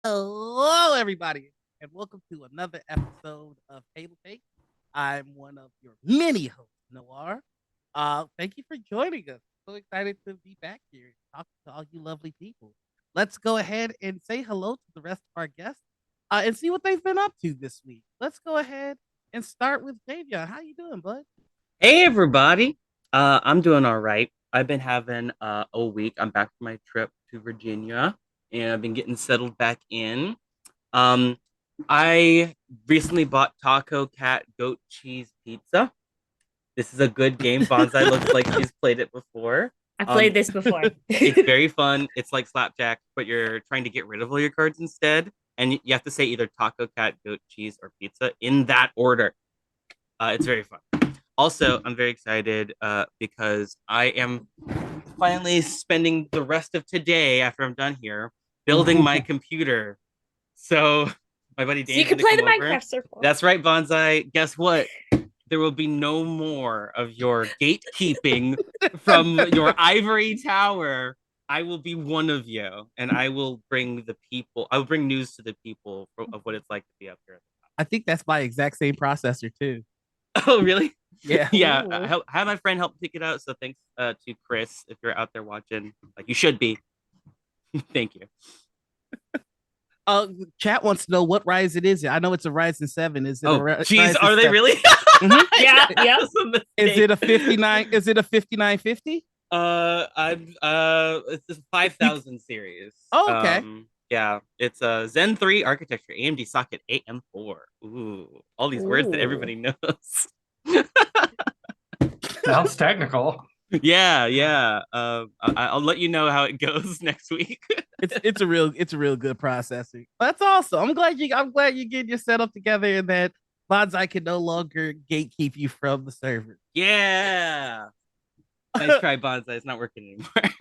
Hello, everybody, and welcome to another episode of TableTakes. I'm one of your many hosts, Noir. Thank you for joining us. So excited to be back here and talk to all you lovely people. Let's go ahead and say hello to the rest of our guests and see what they've been up to this week. Let's go ahead and start with Javion. How you doing, bud? Hey everybody. I'm doing all right. I've been having a week. I'm back from my trip to Virginia and I've been getting settled back in. Um, I recently bought Taco Cat Goat Cheese Pizza. This is a good game. Bonsai looks like she's played it before. I played Um, this before. it's very fun. It's like Slapjack, but you're trying to get rid of all your cards instead. And you have to say either Taco Cat, Goat Cheese, or Pizza in that order. It's very fun. Also, I'm very excited because I am finally spending the rest of today after I'm done here building my computer. So my buddy So you Dan's can gonna play come the over. Minecraft circle. That's right, Bonsai. Guess what? There will be no more of your gatekeeping from your ivory tower. I will be one of you, and I will bring the people. I will bring news to the people of what it's like to be up here. I think that's my exact same processor too. Oh, really? Yeah. Yeah, Ooh. I had my friend help pick it out. So thanks to Chris, if you're out there watching, like you should be. Thank you. Uh, Chat wants to know what rise it is. I know it's a Ryzen 7. Is it a Oh, geez, Ryzen are they 7? really? Mhm. Yeah, yeah. Is it a 59? Is it a 5950? It's a You 5000 series. Oh, okay. Yeah, it's a Zen 3 architecture, AMD socket AM4. Ooh, all these words that Ooh. everybody knows. Sounds technical. Yeah, yeah. I'll let you know how it goes next week. It's a real good processor. That's awesome. I'm glad you get your setup together and that Bonsai can no longer gatekeep you from the server. Yeah. Nice try, Bonsai. It's not working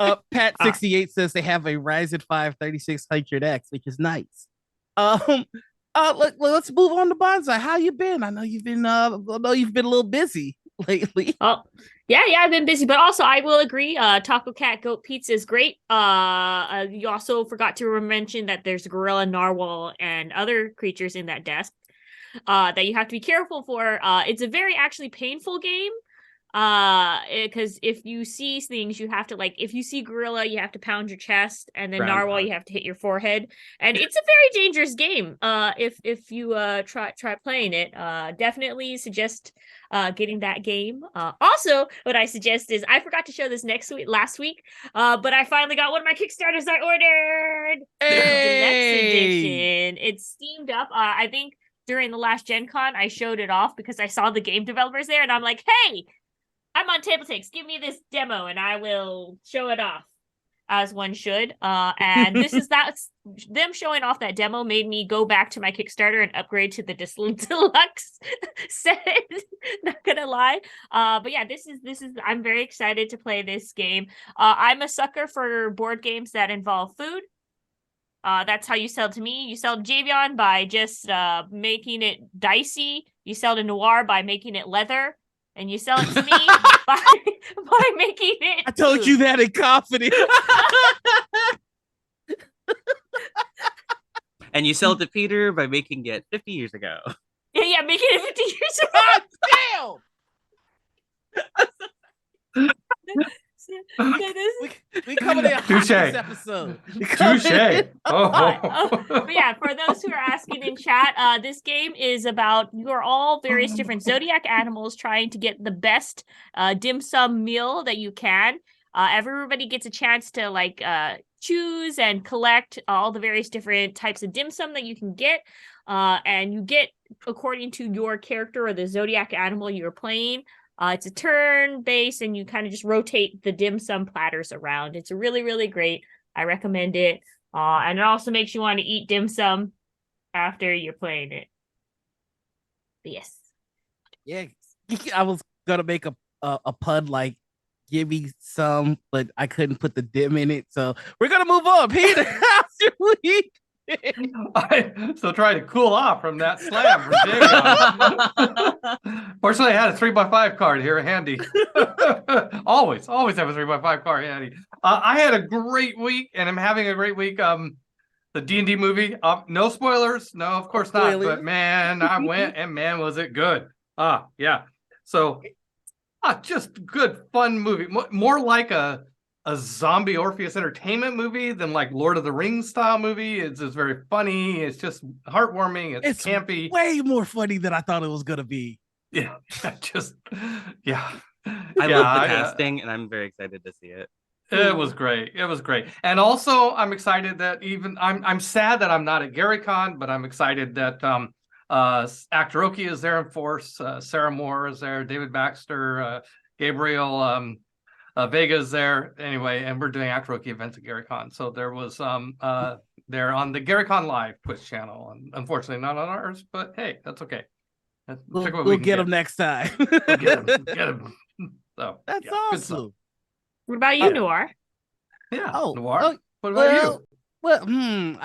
anymore. Pat Ah, 68 says they have a Ryzen 5 3600X, which is nice. Um, let's move on to Bonsai. How you been? I know you've been a little busy lately. oh, yeah. I've been busy, but also I will agree. Taco Cat Goat Pizza is great. You also forgot to mention that there's gorilla, narwhal, and other creatures in that desk. That you have to be careful for. It's a very actually painful game. Because if you see things, you have to like if you see gorilla, you have to pound your chest, and then narwhal, Groundhog. you have to hit your forehead, and it's a very dangerous game. If you try playing it, definitely suggest getting that game. Also, what I suggest is I forgot to show this last week, but I finally got one of my Kickstarters I ordered. The deluxe Hey, edition. It's steamed up. I think during the last Gen Con, I showed it off because I saw the game developers there, and I'm like, hey, I'm on TableTakes. Give me this demo and I will show it off as one should. And this is that's them showing off that demo made me go back to my Kickstarter and upgrade to the deluxe set. Not gonna lie. But yeah, this is I'm very excited to play this game. I'm a sucker for board games that involve food. That's how you sell to me. You sell to Javion by just making it dicey. You sell to Noir by making it leather, and you sell it to me by by making it I told food. you that in confidence. And you sell it to Peter by making it 50 years ago. Yeah, making it 50 years God damn! We, we, we coming in hot Touche. this episode. We coming Touche. in hot. But yeah, for those who are asking in chat, this game is about you are all various different zodiac animals trying to get the best dim sum meal that you can. Everybody gets a chance to like choose and collect all the various different types of dim sum that you can get. And you get according to your character or the zodiac animal you're playing. It's a turn base, and you kind of just rotate the dim sum platters around. It's really, really great. I recommend it. And it also makes you want to eat dim sum after you're playing it. But yes. Yeah, I was gonna make a pun like give me some, but I couldn't put the dim in it. So we're gonna move on. Peter, how's your week? I still trying to cool off from that slam from Davion. Fortunately, I had a 3x5 card here handy. always have a 3x5 card handy. I had a great week, and I'm having a great week. the D&D movie. No spoilers. No, of course not. Spoilers. But man, I went and man, was it good. Yeah. So just good, fun movie. More like a zombie Orpheus entertainment movie than like Lord of the Rings style movie. It's just very funny. It's just heartwarming. It's campy. Way more funny than I thought it was gonna be. Yeah. Yeah. I love the casting, and I'm very excited to see it. It was great. It was great. And also I'm excited that I'm sad that I'm not at GaryCon, but I'm excited that Actor Oki is there in force, Sarah Moore is there, David Baxter, Gabriel Vega is there. Anyway, and we're doing Actor Oki events at GaryCon. So there was they're on the GaryCon Live Twitch channel, and unfortunately not on ours, but hey, that's okay. We'll get them next time. We'll get them. So that's awesome. What about you, Noir? Yeah. Oh, Noir. What about you?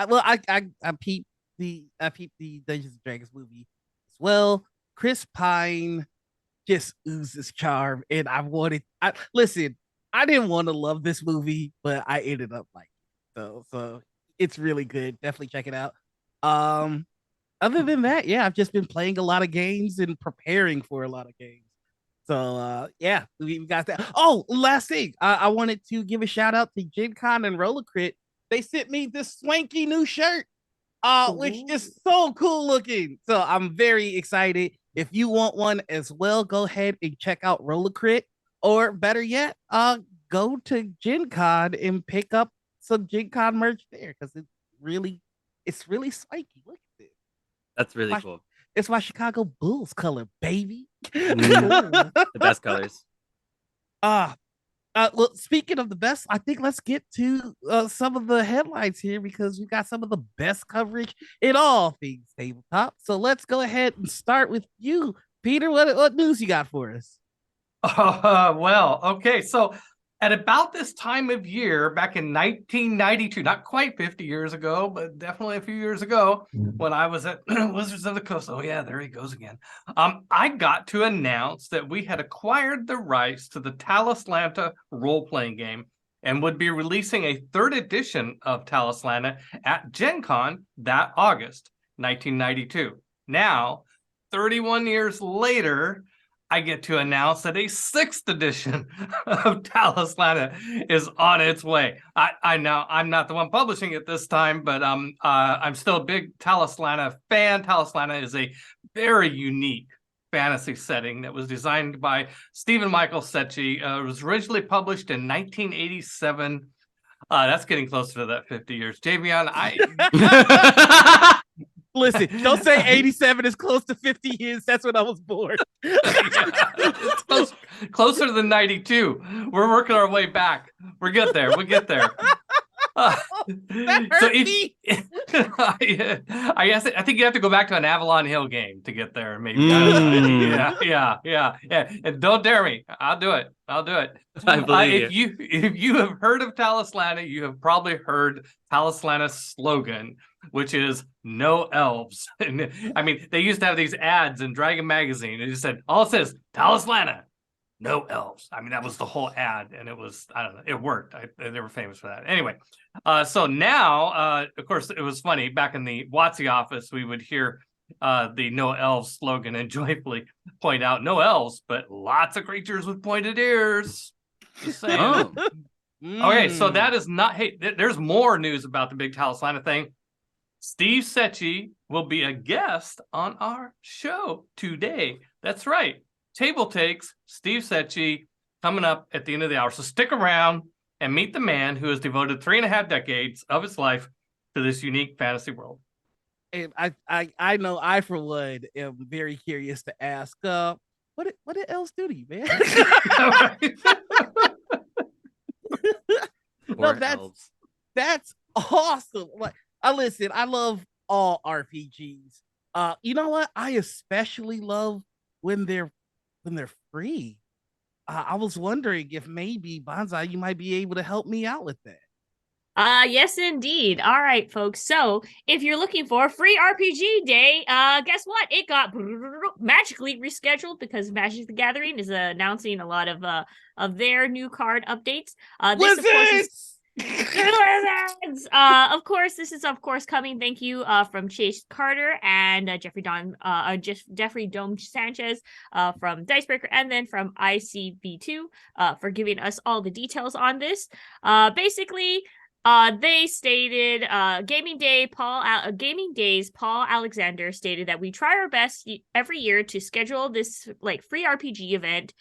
I peeped the Dungeons and Dragons movie as well. Chris Pine just oozes charm, and listen. I didn't want to love this movie, but I ended up liking it. So it's really good. Definitely check it out. Other than that, yeah, I've just been playing a lot of games and preparing for a lot of games. So yeah, we got that. Oh, last thing, I wanted to give a shout out to Gen Con and Roller Crit. They sent me this swanky new shirt, which is so cool looking. So I'm very excited. If you want one as well, go ahead and check out Roller Crit, or better yet, go to Gen Con and pick up some Gen Con merch there, because it's really swanky. Look at this. That's really cool. It's my Chicago Bulls color, baby. The best colors. Well, speaking of the best, I think let's get to some of the headlines here, because we got some of the best coverage in all things tabletop. So let's go ahead and start with you, Peter. What news you got for us? Well, okay. So at about this time of year, back in 1992, not quite 50 years ago, but definitely a few years ago, when I was at Wizards of the Coast. Oh yeah, there he goes again. I got to announce that we had acquired the rights to the Talislanta role-playing game and would be releasing a third edition of Talislanta at Gen Con that August, 1992. Now, 31 years later, I get to announce that a sixth edition of Talislanta is on its way. I know I'm not the one publishing it this time, but I'm still a big Talislanta fan. Talislanta is a very unique fantasy setting that was designed by Stephen Michael Secchi. It was originally published in 1987. That's getting closer to that 50 years. Javion, Listen, don't say 87 is close to 50 years. That's when I was born. It's closer than 92. We're working our way back. We'll get there. That hurt me. I think you have to go back to an Avalon Hill game to get there. Maybe. Yeah. And don't dare me. I'll do it. I believe if you have heard of Talislanta, you have probably heard Talislanta's slogan, which is "No elves." And I mean, they used to have these ads in Dragon Magazine. It just said, all it says, Talislanta, no elves. I mean, that was the whole ad, and it was, I don't know, it worked. They were famous for that. Anyway, so now, of course, it was funny. Back in the WotC office, we would hear the no elves slogan and joyfully point out no elves, but lots of creatures with pointed ears. Just saying. Oh. Okay, so that is not, hey, there's more news about the big Talislanta thing. Steve Secchi will be a guest on our show today. That's right. TableTakes, Steve Secchi, coming up at the end of the hour. So stick around and meet the man who has devoted 3.5 decades of his life to this unique fantasy world. And I know I, for one, am very curious to ask, what did elves do to you, man? No, that's awesome. Like, listen, I love all RPGs. You know what? I especially love when they're free. I was wondering if maybe Bonsai, you might be able to help me out with that. Yes, indeed. All right, folks. So if you're looking for a free RPG day, guess what? It got magically rescheduled because Magic the Gathering is announcing a lot of their new card updates. This, of course, Of course, this is coming. Thank you from Chase Carter and Jeffrey Dome Sanchez from Dicebreaker, and then from ICB2 for giving us all the details on this. Basically, they stated Gaming Days Paul Alexander stated that we try our best every year to schedule this like free RPG event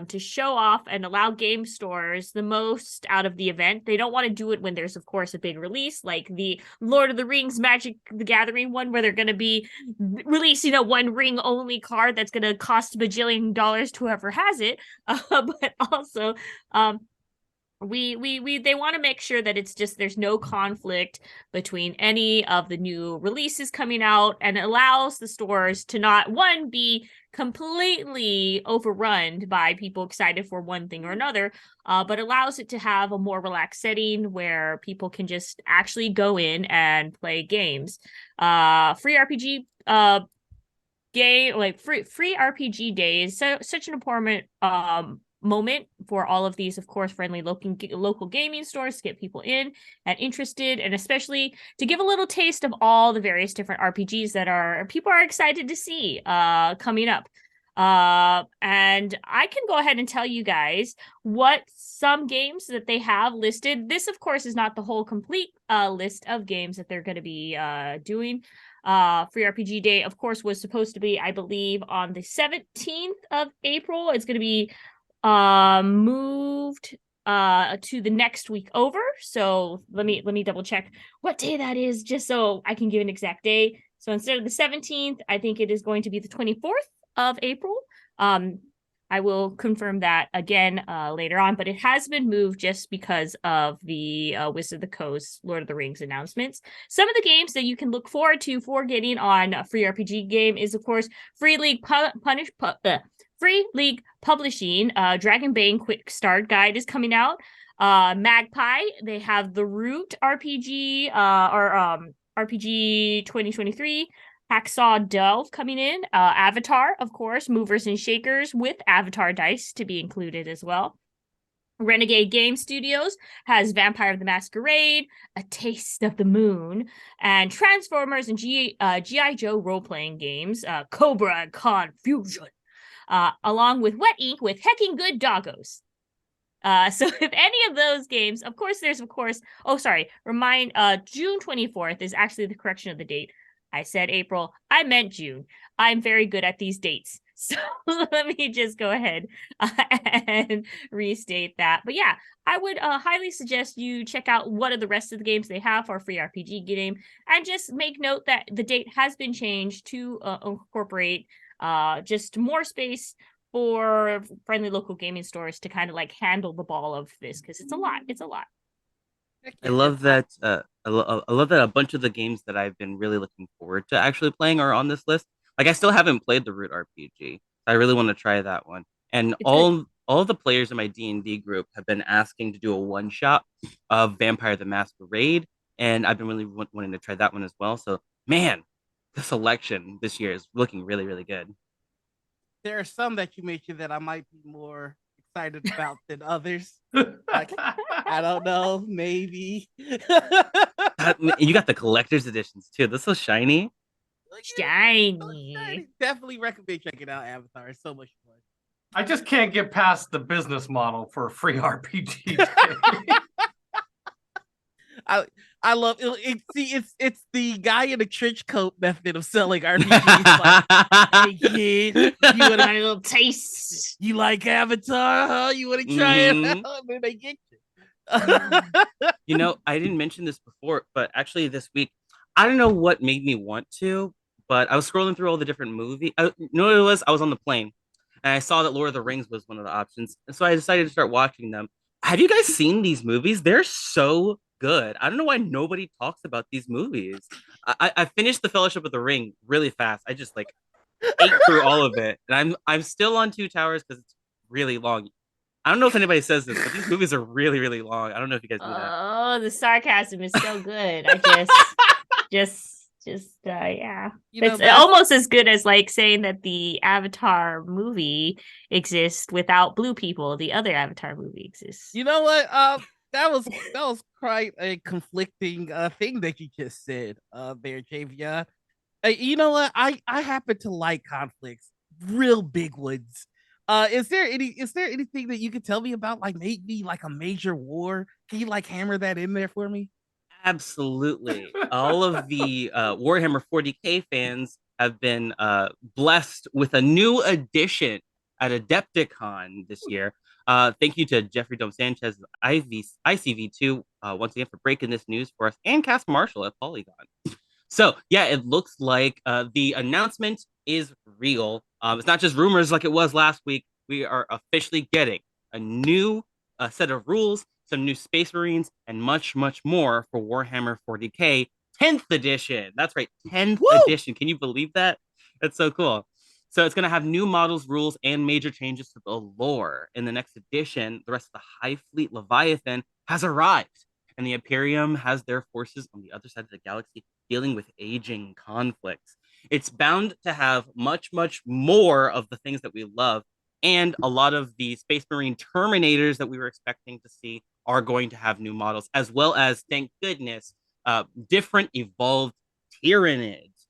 to show off and allow game stores the most out of the event. They don't want to do it when there's, of course, a big release like the Lord of the Rings Magic the Gathering one, where they're going to be releasing a one ring only card that's going to cost $1 bajillion to whoever has it. But also, they want to make sure that it's just there's no conflict between any of the new releases coming out, and it allows the stores to not be completely overrun by people excited for one thing or another, but allows it to have a more relaxed setting where people can just actually go in and play games. Free RPG game, like free RPG day is such an important moment for all of these, of course, friendly local gaming stores to get people in and interested, and especially to give a little taste of all the various different RPGs that people are excited to see coming up. And I can go ahead and tell you guys what some games that they have listed. This, of course, is not the whole complete list of games that they're going to be doing. Free RPG Day, of course, was supposed to be, I believe, on the 17th of April. It's going to be moved to the next week over. So let me double check what day that is, just so I can give an exact day. So instead of the 17th, I think it is going to be the 24th of April. I will confirm that again later on, but it has been moved just because of the Wizard of the Coast Lord of the Rings announcements. Some of the games that you can look forward to for getting on a free RPG game is, of course, Free League Publishing, Dragonbane Quick Start Guide is coming out. Magpie, they have the Root RPG, RPG 2023. Hacksaw Delve coming in. Avatar, of course, Movers and Shakers with Avatar dice to be included as well. Renegade Game Studios has Vampire the Masquerade, A Taste of the Moon, and Transformers and G.I. Joe role-playing games, Cobra and Confusion. Along with Wet Ink with Hecking Good Doggos. So if any of those games, of course, June 24th is actually the correction of the date. I said April, I meant June. I'm very good at these dates. So let me just go ahead and restate that. But yeah, I would highly suggest you check out what are the rest of the games they have for a free RPG game, and just make note that the date has been changed to incorporate just more space for friendly local gaming stores to kind of like handle the ball of this, because it's a lot. I love that. I love that a bunch of the games that I've been really looking forward to actually playing are on this list. Like, I still haven't played the Root RPG. I really want to try that one. And all of the players in my D&D group have been asking to do a one shot of Vampire the Masquerade, and I've been really wanting to try that one as well. So, man, the selection this year is looking really, really good. There are some that you mentioned that I might be more excited about than others. Like, I don't know, maybe. You got the collector's editions too. This is so shiny. Shiny. Definitely recommend checking out Avatar. It's so much fun. I just can't get past the business model for a free RPG. I love it. See, it's the guy in a trench coat method of selling RPGs. Like, hey kid, you want a little taste? You like Avatar? Huh? You want to try it? And then they get you. You know, I didn't mention this before, but actually this week, I don't know what made me want to, but I was scrolling through all the different movies. You know what it was? I was on the plane, and I saw that Lord of the Rings was one of the options, and so I decided to start watching them. Have you guys seen these movies? They're so good. I don't know why nobody talks about these movies. I finished the Fellowship of the Ring really fast. I just like ate through all of it, and I'm still on Two Towers because it's really long. I don't know if anybody says this, but these movies are really, really long. I don't know if you guys do that. Oh, the sarcasm is so good. I yeah. It's almost as good as like saying that the Avatar movie exists without blue people. The other Avatar movie exists. You know what? that was quite a conflicting thing that you just said there, Javion. You know what? I happen to like conflicts, real big ones. Is there anything that you could tell me about like maybe like a major war? Can you like hammer that in there for me? Absolutely. All of the Warhammer 40K fans have been blessed with a new addition at Adepticon this year. Thank you to Jeffrey Dome Sanchez of ICV2 once again for breaking this news for us, and Cass Marshall at Polygon. So yeah, it looks like the announcement is real. It's not just rumors like it was last week. We are officially getting a new set of rules, some new Space Marines, and much, much more for Warhammer 40K 10th edition. That's right, 10th Woo! edition. Can you believe that? That's so cool. So it's going to have new models, rules, and major changes to the lore. In the next edition, the rest of the High Fleet Leviathan has arrived, and the Imperium has their forces on the other side of the galaxy dealing with aging conflicts. It's bound to have much, much more of the things that we love, and a lot of the Space Marine Terminators that we were expecting to see are going to have new models, as well as, thank goodness, different evolved Tyranids.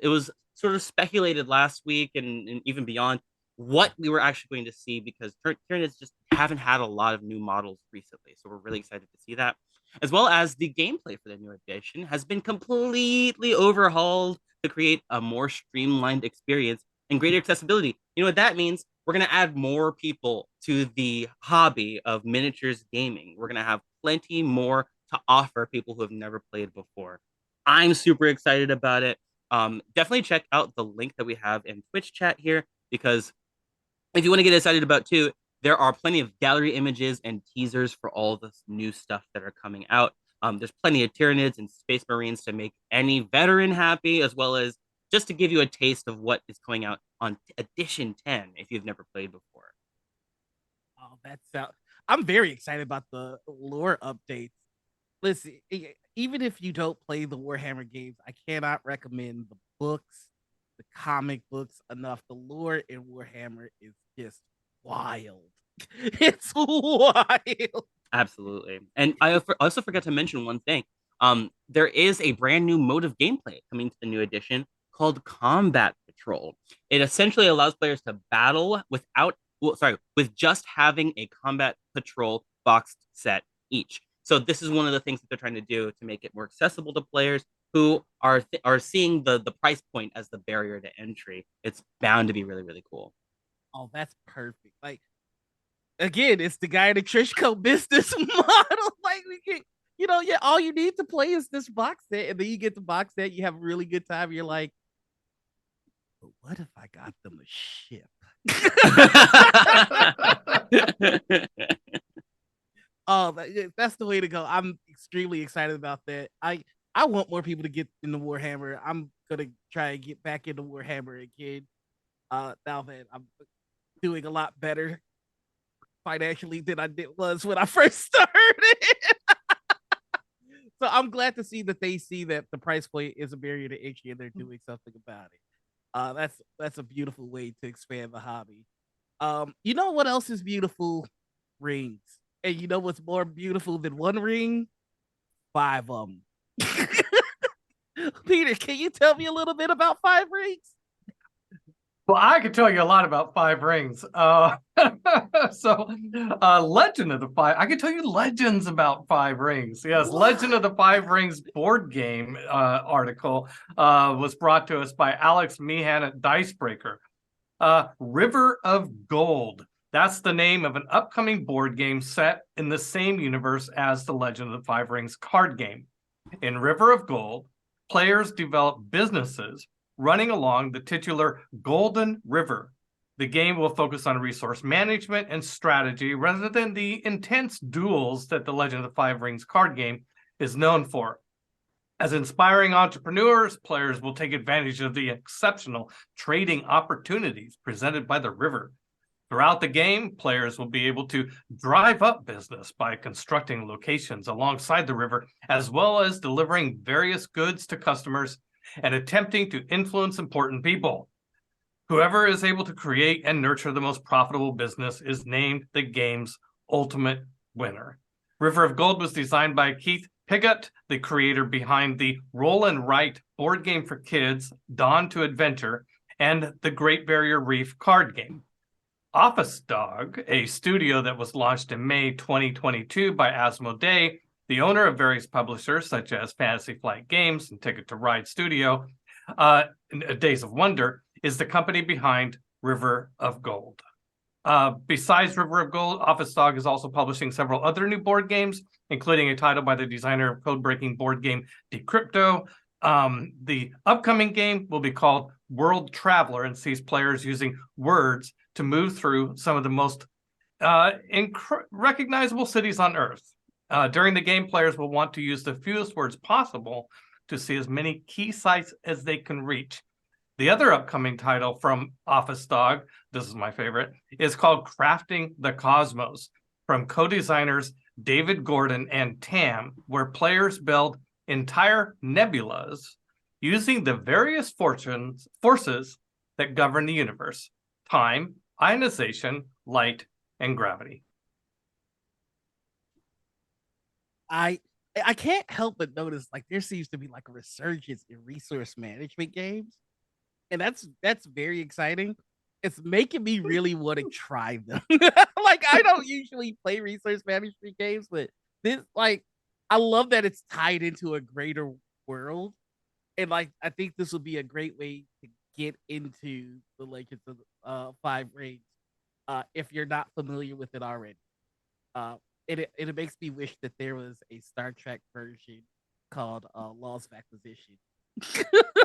It was sort of speculated last week and even beyond what we were actually going to see, because Tyranids just haven't had a lot of new models recently. So we're really excited to see that. As well as the gameplay for the new edition has been completely overhauled to create a more streamlined experience and greater accessibility. You know what that means? We're going to add more people to the hobby of miniatures gaming. We're going to have plenty more to offer people who have never played before. I'm super excited about it. Definitely check out the link that we have in Twitch chat here, because if you want to get excited about too, there are plenty of gallery images and teasers for all this new stuff that are coming out. There's plenty of Tyranids and Space Marines to make any veteran happy, as well as just to give you a taste of what is coming out on Edition 10 if you've never played before. Oh, I'm very excited about the lore updates. Listen, even if you don't play the Warhammer games, I cannot recommend the books, the comic books enough. The lore in Warhammer is just wild. It's wild. Absolutely. And I also forgot to mention one thing. There is a brand new mode of gameplay coming to the new edition called Combat Patrol. It essentially allows players to battle with just having a Combat Patrol boxed set each. So this is one of the things that they're trying to do to make it more accessible to players who are seeing the price point as the barrier to entry. It's bound to be really, really cool. Oh, that's perfect. Like, again, it's the guy in the Trishko business model. Like, we get, yeah, all you need to play is this box set, and then you get the box set, you have a really good time. You're like, but what if I got them a ship? Oh, that's the way to go. I'm extremely excited about that. I want more people to get into Warhammer. I'm gonna try and get back into Warhammer again. Now that I'm doing a lot better financially than I was when I first started. So I'm glad to see that they see that the price point is a barrier to entry and they're doing something about it. That's a beautiful way to expand the hobby. You know what else is beautiful? Rings. And you know what's more beautiful than one ring? 5 of them. Peter, can you tell me a little bit about 5 rings? Well, I could tell you a lot about 5 rings. Legend of the 5. I could tell you legends about 5 rings. Yes, what? Legend of the 5 Rings board game article was brought to us by Alex Meehan at Dicebreaker. River of Gold. That's the name of an upcoming board game set in the same universe as the Legend of the 5 Rings card game. In River of Gold, players develop businesses running along the titular Golden River. The game will focus on resource management and strategy rather than the intense duels that the Legend of the 5 Rings card game is known for. As inspiring entrepreneurs, players will take advantage of the exceptional trading opportunities presented by the river. Throughout the game, players will be able to drive up business by constructing locations alongside the river, as well as delivering various goods to customers and attempting to influence important people. Whoever is able to create and nurture the most profitable business is named the game's ultimate winner. River of Gold was designed by Keith Pigott, the creator behind the Roll and Write board game for kids, Dawn to Adventure, and the Great Barrier Reef card game. Office Dog, a studio that was launched in May 2022 by Asmodee, the owner of various publishers such as Fantasy Flight Games and Ticket to Ride Studio, Days of Wonder, is the company behind River of Gold. Besides River of Gold, Office Dog is also publishing several other new board games, including a title by the designer of code-breaking board game Decrypto. The upcoming game will be called World Traveler and sees players using words to move through some of the most recognizable cities on Earth. During the game, players will want to use the fewest words possible to see as many key sites as they can reach. The other upcoming title from Office Dog, this is my favorite, is called Crafting the Cosmos from co-designers David Gordon and Tam, where players build entire nebulas using the various forces that govern the universe: time, ionization, light, and gravity. I can't help but notice like there seems to be like a resurgence in resource management games, and that's very exciting. It's making me really want to try them. Like I don't usually play resource management games, but this like I love that it's tied into a greater world, and like I think this will be a great way to get into the Legends of Five Rings if you're not familiar with it already. It makes me wish that there was a Star Trek version called Laws of Acquisition.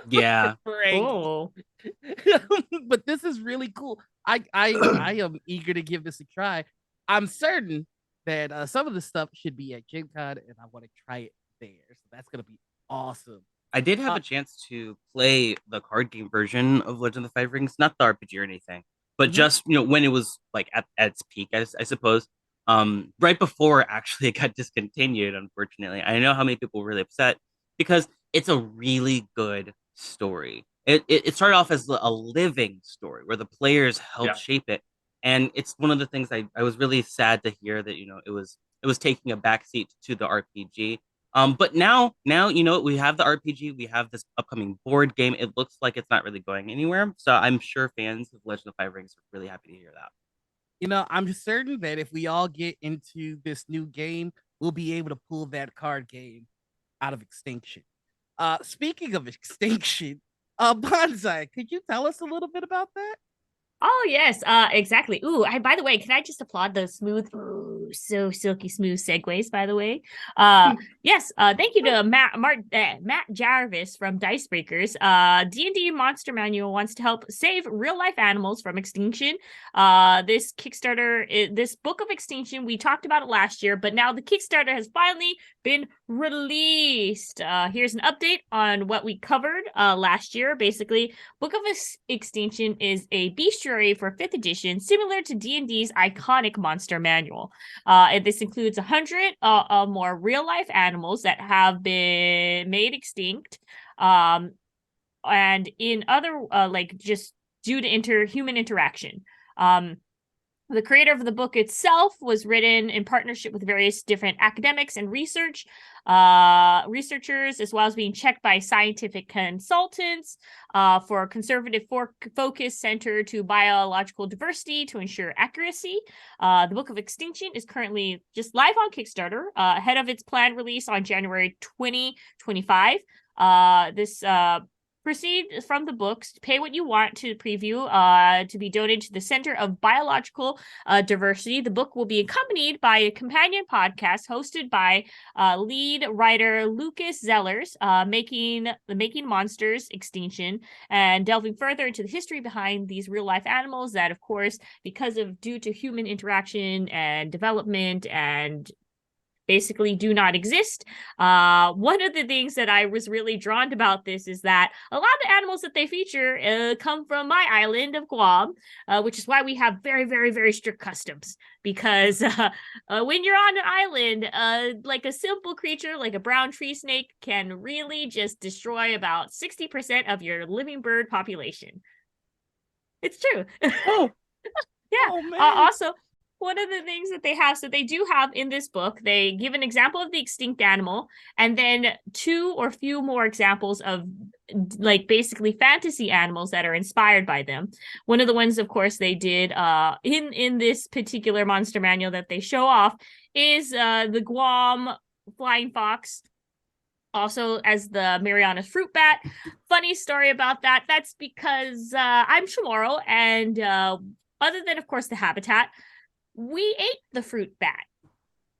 Yeah. Oh, But this is really cool. I am eager to give this a try. I'm certain that some of the stuff should be at Gen Con, and I want to try it there. So that's gonna be awesome. I did have a chance to play the card game version of Legend of the Five Rings, not the RPG or anything, but just when it was like at its peak, I suppose. Right before actually it got discontinued, unfortunately. I know how many people were really upset because it's a really good story. It started off as a living story where the players helped shape it, and it's one of the things I was really sad to hear that it was taking a backseat to the RPG. But now we have the RPG, we have this upcoming board game. It looks like it's not really going anywhere, so I'm sure fans of Legend of Five Rings are really happy to hear that. I'm certain that if we all get into this new game, we'll be able to pull that card game out of extinction. Speaking of extinction, Bonsai, could you tell us a little bit about that? Oh yes, exactly. Ooh, by the way, can I just applaud those smooth, so silky smooth segues, by the way? Yes, thank you to Matt Jarvis from Dicebreakers. D&D Monster Manual wants to help save real-life animals from extinction. This Kickstarter, this Book of Extinction, we talked about it last year, but now the Kickstarter has finally been released. Here's an update on what we covered last year. Basically, Book of Extinction is a bestiary for 5th edition, similar to D&D's iconic monster manual. And this includes 100 more real-life animals that have been made extinct, and in other, just due to human interaction. The creator of the book itself was written in partnership with various different academics and researchers, as well as being checked by scientific consultants for a conservative focus centered to biological diversity to ensure accuracy. The Book of Extinction is currently just live on Kickstarter, ahead of its planned release on January 2025. This proceed from the books, pay what you want to preview, to be donated to the Center of Biological Diversity. The book will be accompanied by a companion podcast hosted by lead writer Lucas Zellers, Making Monsters Extinction, and delving further into the history behind these real-life animals that, of course, due to human interaction and development and basically do not exist. One of the things that I was really drawn about this is that a lot of the animals that they feature come from my island of Guam, which is why we have very, very, very strict customs. Because when you're on an island, like a simple creature like a brown tree snake can really just destroy about 60% of your living bird population. It's true. Oh, yeah. oh, man. Also, one of the things that they have, so they do have in this book, they give an example of the extinct animal and then 2 or few more examples of like basically fantasy animals that are inspired by them. One of the ones, of course, they did in this particular monster manual that they show off is the Guam flying fox, also as the Mariana's fruit bat. Funny story about that. That's because I'm Chamorro, and other than, of course, the habitat, we ate the fruit bat.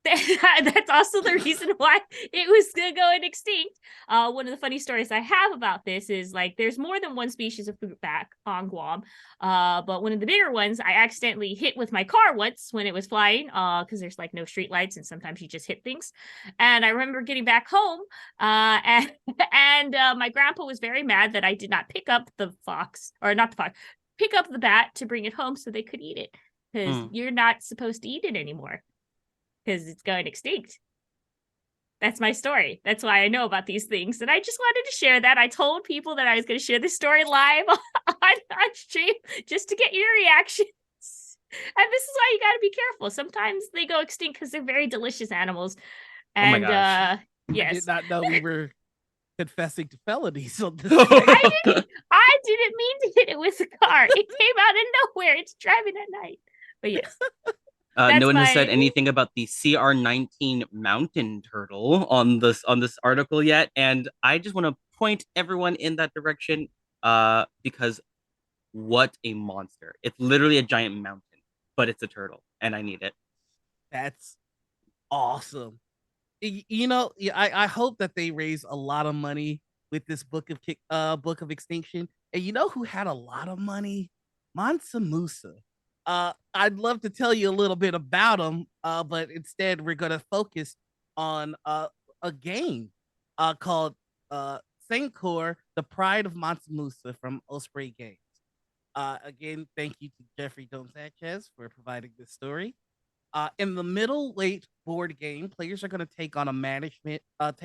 That's also the reason why it was going extinct. One of the funny stories I have about this is like there's more than one species of fruit bat on Guam. But one of the bigger ones I accidentally hit with my car once when it was flying, because there's like no street lights and sometimes you just hit things. And I remember getting back home, and my grandpa was very mad that I did not pick up the fox, or not the fox, pick up the bat to bring it home so they could eat it, because you're not supposed to eat it anymore because it's going extinct. That's my story. That's why I know about these things. And I just wanted to share that. I told people that I was going to share this story live on stream just to get your reactions. And this is why you got to be careful. Sometimes they go extinct because they're very delicious animals. And my gosh. yes. I did not know we were confessing to felonies on this. I didn't mean to hit it with a car. It came out of nowhere. It's driving at night. But yes. No one has said anything about the CR19 mountain turtle on this article yet, and I just want to point everyone in that direction because what a monster. It's literally a giant mountain, but it's a turtle, and I need it. That's awesome. You know, I hope that they raise a lot of money with this book of extinction. And you know who had a lot of money? Mansa Musa. I'd love to tell you a little bit about him, but instead we're gonna focus on a game called Sankor, The Pride of Mansa Musa from Osprey Games. Again, thank you to Jeffrey Dome Sanchez for providing this story. In the middleweight board game, players are going to take on management of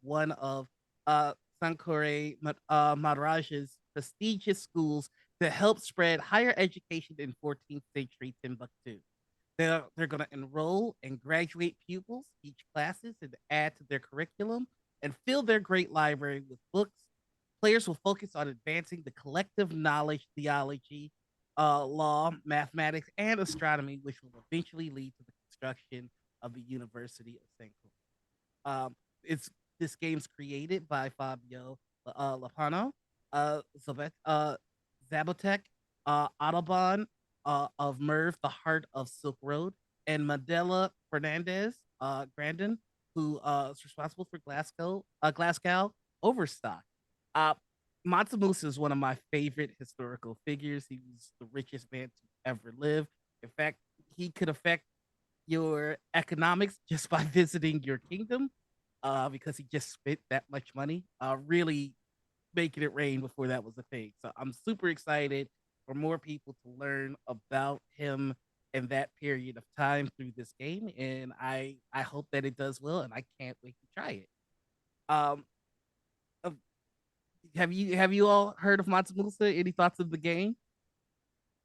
one of Sankore Maharaj's prestigious schools to help spread higher education in 14th century Timbuktu. They're going to enroll and graduate pupils, teach classes, and add to their curriculum, and fill their great library with books. Players will focus on advancing the collective knowledge, theology, law, mathematics, and astronomy, which will eventually lead to the construction of the University of Sankore. This game's created by Fabio Lapano, Zabotek, Autobahn of Merv, the Heart of Silk Road, and Mandela Fernandez Grandin, who is responsible for Glasgow Overstock. Mansa Musa is one of my favorite historical figures. He was the richest man to ever live. In fact, he could affect your economics just by visiting your kingdom, because he just spent that much money, really making it rain before that was a thing. So I'm super excited for more people to learn about him in that period of time through this game, and I hope that it does well, and I can't wait to try it. Um, have you all heard of Mansa Musa? Any thoughts of the game?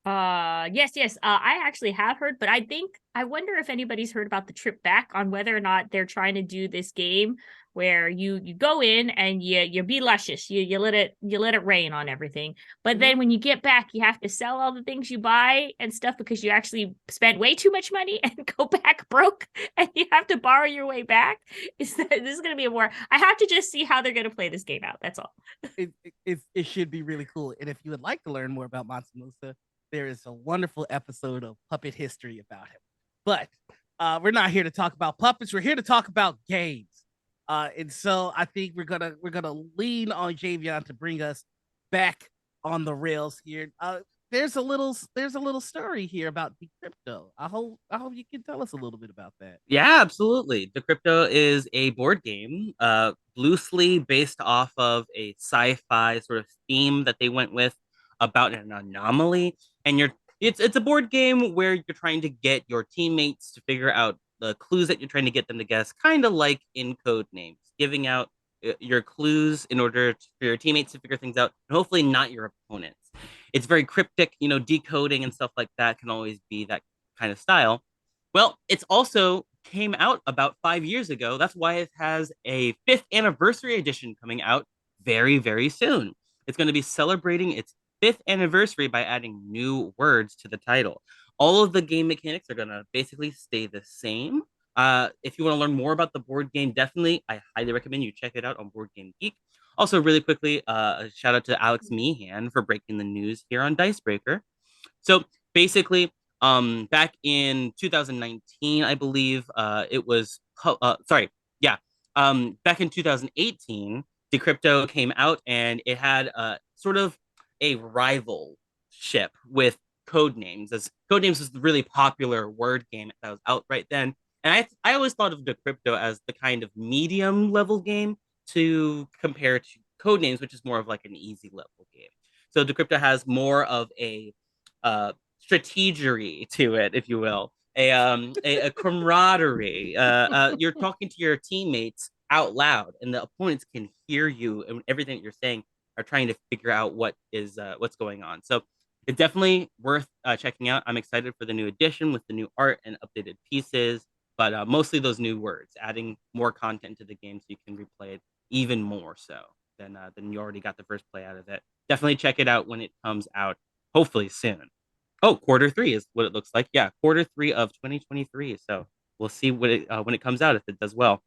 Yes. I actually have heard, but I wonder if anybody's heard about the trip back, on whether or not they're trying to do this game where you go in and you be luscious. You let it rain on everything. But then when you get back, you have to sell all the things you buy and stuff because you actually spent way too much money and go back broke, and you have to borrow your way back. This is going to be I have to just see how they're going to play this game out. That's all. It should be really cool. And if you would like to learn more about Mansa Musa, there is a wonderful episode of Puppet History about him. But we're not here to talk about puppets. We're here to talk about games. And so I think we're gonna lean on Javion to bring us back on the rails here. There's a little story here about Decrypto. I hope you can tell us a little bit about that. Yeah, absolutely. Decrypto is a board game, loosely based off of a sci-fi sort of theme that they went with about an anomaly. And it's a board game where you're trying to get your teammates to figure out the clues that you're trying to get them to guess, kind of like in code names, giving out your clues in order for your teammates to figure things out, and hopefully not your opponents. It's very cryptic, decoding and stuff like that can always be that kind of style. Well, it's also came out about 5 years ago. That's why it has a 5th anniversary edition coming out very, very soon. It's going to be celebrating its 5th anniversary by adding new words to the title. All of the game mechanics are going to basically stay the same. If you want to learn more about the board game, definitely, I highly recommend you check it out on Board Game Geek. Also, really quickly, a shout out to Alex Meehan for breaking the news here on Dicebreaker. So basically, back in 2019, I believe, it was, sorry, yeah, back in 2018, Decrypto came out and it had sort of a rivalship with Codenames, as Codenames was the really popular word game that was out right then. And I always thought of Decrypto as the kind of medium level game to compare to Codenames, which is more of like an easy level game. So Decrypto has more of a strategery to it, if you will, a camaraderie. You're talking to your teammates out loud, and the opponents can hear you, and everything that you're saying are trying to figure out what's going on. So it's definitely worth checking out. I'm excited for the new edition with the new art and updated pieces, but mostly those new words, adding more content to the game so you can replay it even more so than you already got the first play out of it. Definitely check it out when it comes out, hopefully soon. Oh, quarter 3 is what it looks like. Yeah, quarter 3 of 2023. So we'll see when it comes out if it does well.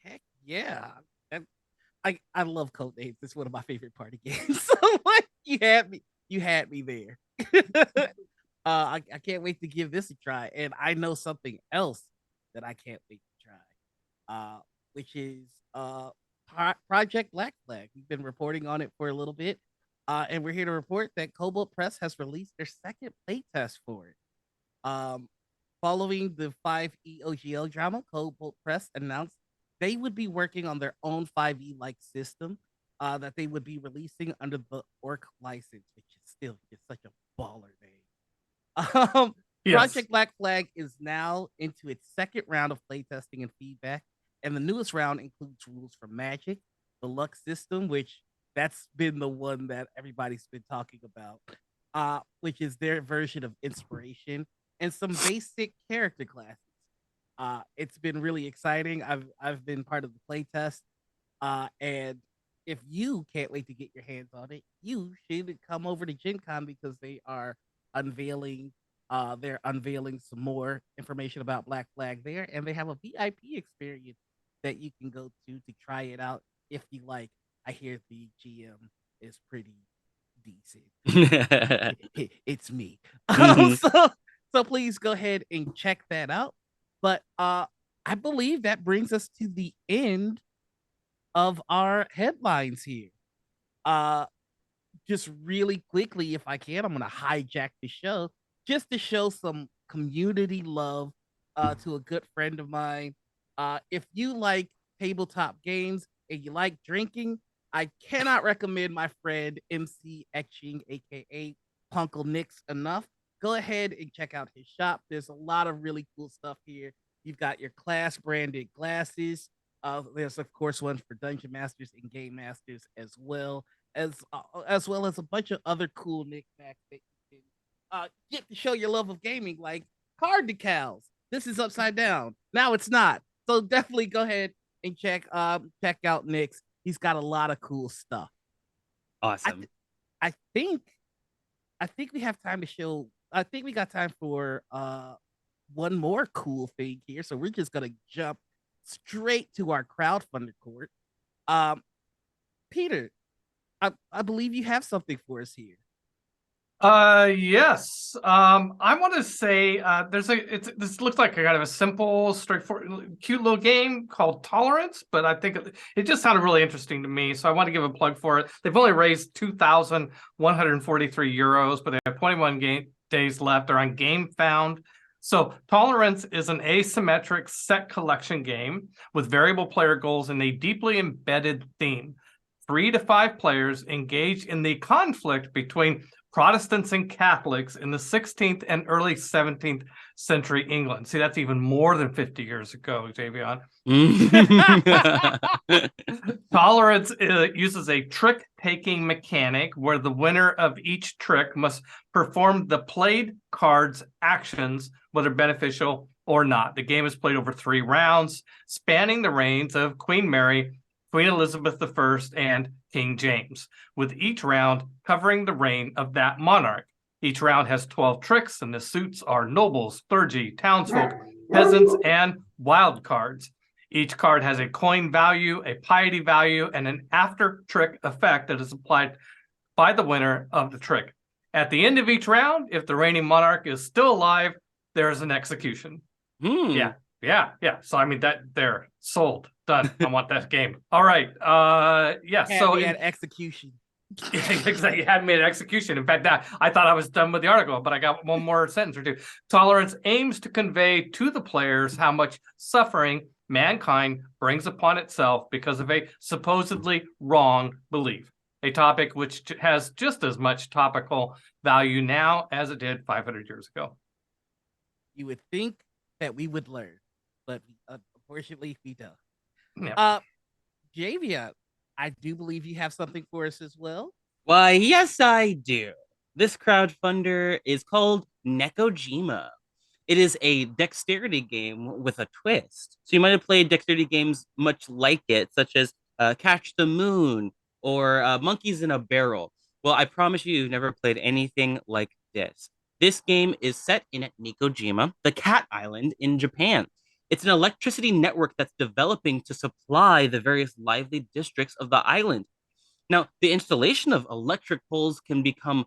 Heck yeah. And I love Codenames. It's one of my favorite party games. So like you had me there. I can't wait to give this a try. And I know something else that I can't wait to try. Which is Project Black Flag. We've been reporting on it for a little bit. And we're here to report that Cobalt Press has released their second playtest for it. Um, Following the 5e OGL drama, Cobalt Press announced they would be working on their own 5e like system that they would be releasing under the Orc license, which is still just such a baller name. Yes. Project Black Flag is now into its second round of playtesting and feedback, and the newest round includes rules for Magic, the Lux system, which that's been the one that everybody's been talking about, which is their version of Inspiration, and some basic character classes. It's been really exciting. I've been part of the playtest, and if you can't wait to get your hands on it, you should come over to Gen Con because they are unveiling they're unveiling some more information about Black Flag there, and they have a VIP experience that you can go to try it out if you like. I hear the GM is pretty decent. It's me. Mhm. So please go ahead and check that out. But I believe that brings us to the end of our headlines here. Uh just really quickly, if I can, I'm gonna hijack the show just to show some community love to a good friend of mine. If you like tabletop games and you like drinking, I cannot recommend my friend MC Etching, aka Punkle Nix, enough. Go ahead and check out his shop. There's a lot of really cool stuff here. You've got your class branded glasses. There's of course one for Dungeon Masters and Game Masters as well as a bunch of other cool knickknacks that you can get to show your love of gaming, like card decals. This is upside down. Now it's not. So definitely go ahead and check out Nick's. He's got a lot of cool stuff. Awesome. I think we have time to show. I think we got time for one more cool thing here. So we're just gonna jump straight to our crowdfunder court. Um, Peter, I believe you have something for us here. Yes. I want to say this looks like a kind of a simple, straightforward, cute little game called Tolerance, but I think it just sounded really interesting to me, so I want to give a plug for it. They've only raised 2,143 euros, but they have 21 days left. They're on GameFound. So Tolerance is an asymmetric set collection game with variable player goals and a deeply embedded theme. 3 to 5 players engage in the conflict between Protestants and Catholics in the 16th and early 17th century England. See, that's even more than 50 years ago, Javion. Tolerance uses a trick-taking mechanic where the winner of each trick must perform the played card's actions, whether beneficial or not. The game is played over 3 rounds, spanning the reigns of Queen Mary, Queen Elizabeth I, and King James, with each round covering the reign of that monarch. Each round has 12 tricks, and the suits are nobles, clergy, townsfolk, peasants, and wild cards. Each card has a coin value, a piety value, and an after-trick effect that is applied by the winner of the trick. At the end of each round, if the reigning monarch is still alive, there is an execution. Yeah. So I mean that they're sold, done. I want that game. All right. So we had execution. Exactly. You had me at execution. In fact, I thought I was done with the article, but I got one more sentence or two. Tolerance aims to convey to the players how much suffering mankind brings upon itself because of a supposedly wrong belief. A topic which has just as much topical value now as it did 500 years ago. You would think that we would learn, but unfortunately we don't. Yeah. Javion, I do believe you have something for us as well. Why, yes, I do. This crowdfunder is called Nekojima. It is a dexterity game with a twist. So you might have played dexterity games much like it, such as Catch the Moon or Monkeys in a Barrel. Well, I promise you've never played anything like this. This game is set in Nekojima, the cat island in Japan. It's an electricity network that's developing to supply the various lively districts of the island. Now, the installation of electric poles can become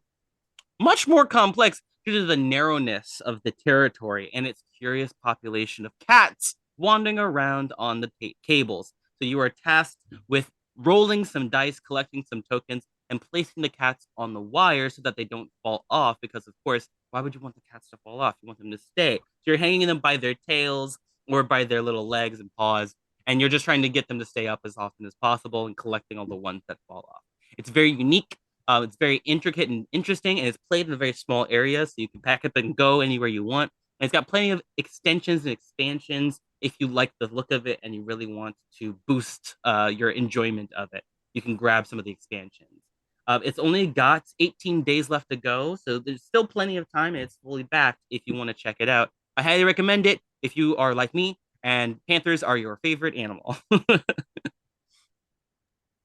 much more complex due to the narrowness of the territory and its curious population of cats wandering around on the cables. So you are tasked with rolling some dice, collecting some tokens, and placing the cats on the wire so that they don't fall off. Because, of course, why would you want the cats to fall off? You want them to stay. So you're hanging them by their tails or by their little legs and paws, and you're just trying to get them to stay up as often as possible and collecting all the ones that fall off. It's very unique. It's very intricate and interesting, and it's played in a very small area, so you can pack up and go anywhere you want. And it's got plenty of extensions and expansions if you like the look of it and you really want to boost your enjoyment of it. You can grab some of the expansions. It's only got 18 days left to go, so there's still plenty of time, and it's fully backed if you want to check it out. I highly recommend it if you are like me and panthers are your favorite animal.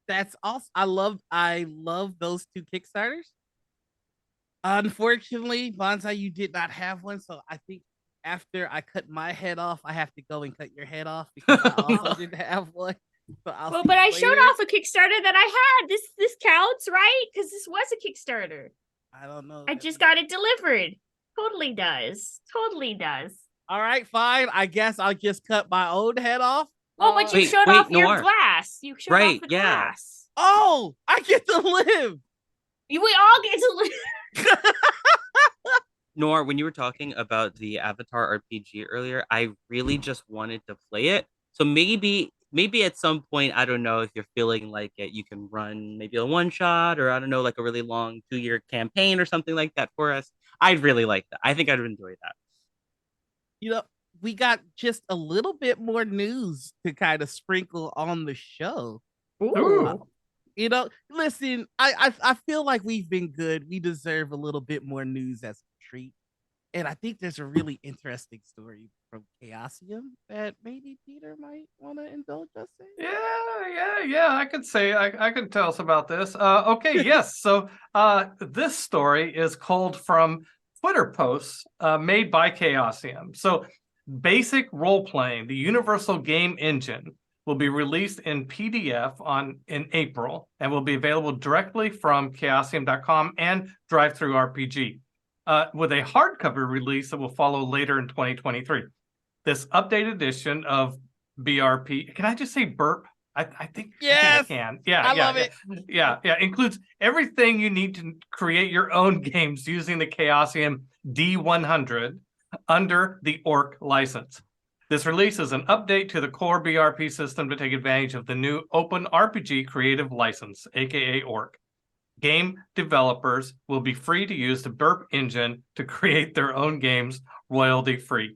That's awesome. I love those 2 Kickstarters. Unfortunately, Bonsai, you did not have one, so I think after I cut my head off, I have to go and cut your head off because I also didn't have one. So but I showed off a Kickstarter that I had. This counts, right? Because this was a Kickstarter. I don't know. I just got it delivered. Totally does. All right, fine. I guess I'll just cut my own head off. Oh, but you showed off your glass. You showed off the glass. Oh, I get to live. We all get to live. Nor, when you were talking about the Avatar RPG earlier, I really just wanted to play it. So maybe at some point, I don't know if you're feeling like it, you can run maybe a one shot or I don't know, like a really long 2-year campaign or something like that for us. I'd really like that. I think I'd enjoy that. You know, we got just a little bit more news to kind of sprinkle on the show. Ooh. You know, listen, I feel like we've been good. We deserve a little bit more news as a treat. And I think there's a really interesting story from Chaosium that maybe Peter might want to indulge us in. Yeah. I could say I can tell us about this. Okay, yes. So this story is culled from Twitter posts made by Chaosium. So basic role playing, the universal game engine, will be released in PDF in April and will be available directly from chaosium.com and DriveThruRPG. With a hardcover release that will follow later in 2023. This updated edition of BRP, can I just say burp? I think yes, I can. Yeah, I love it. Yeah, includes everything you need to create your own games using the Chaosium D100 under the Orc license. This release is an update to the core BRP system to take advantage of the new Open RPG Creative License, aka Orc. game developers will be free to use the Burp engine to create their own games royalty-free.